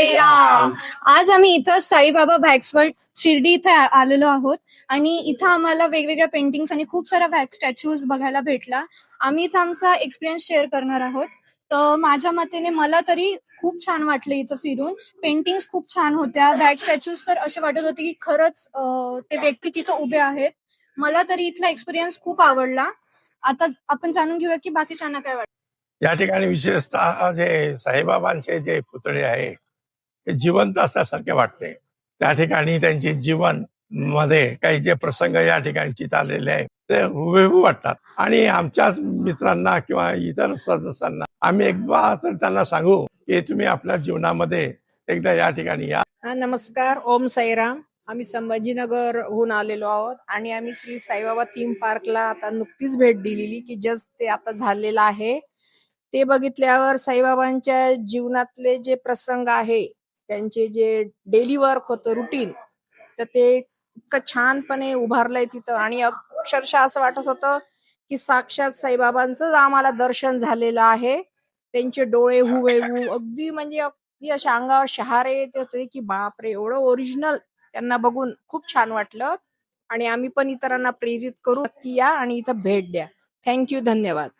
साईराम. आज आम्ही इथं साईबाबा वॅक्सवर्ल्ड शिर्डी इथे आलेलो आहोत आणि इथं आम्हाला वेगवेगळ्या पेंटिंग्स आणि खूप सारा वॅक्स स्टॅच्यूज बघायला भेटला. आम्ही इथं आमचा एक्सपिरियन्स शेअर करणार आहोत. तर माझ्या मतेने मला तरी खूप छान वाटलं इथं फिरून. पेंटिंग्स खूप छान होत्या. वॅक्स स्टॅच्यूज तर असे वाटत होते की खरंच ते व्यक्ती तिथं उभे आहेत. मला तरी इथला एक्सपिरियन्स खूप आवडला. आता आपण जाणून घेऊया की बाकीच्यांना काय वाटतं. या ठिकाणी विशेषतः जे साईबाबांचे जे पुतळे आहे ते जिवंत असल्यासारखे वाटते. त्या ठिकाणी त्यांचे जीवन मध्ये काही जे प्रसंग या ठिकाणी चितारलेले आहे ते हुबेहूब वाटतात. आणि आमच्याच मित्रांना किंवा इतर सदस्यांना आम्ही एकदा तर त्यांना सांगू की तुम्ही आपल्या जीवनामध्ये एकदा या ठिकाणी या. नमस्कार, ओम साईराम. आम्ही संभाजीनगरहून आलेलो आहोत आणि आम्ही श्री साईबाबा थीम पार्कला आता नुकतीच भेट दिलेली की जस्ट ते आता झालेलं आहे. ते बघितल्यावर साईबाबांच्या जीवनातले जे प्रसंग आहे, त्यांचे जे डेली वर्क होतं रुटीन, तर ते इतकं छानपणे उभारलंय तिथं आणि अक्षरशः असं वाटत होतं की साक्षात साईबाबांचंच आम्हाला दर्शन झालेलं आहे. त्यांचे डोळे हुबेहूब अगदी म्हणजे अगदी अशा अंगावर शहारे येत होते की बापरे, एवढं ओरिजिनल त्यांना बघून खूप छान वाटलं. आणि आम्ही पण इतरांना प्रेरित करू की या आणि इथं भेट द्या. थँक्यू, धन्यवाद.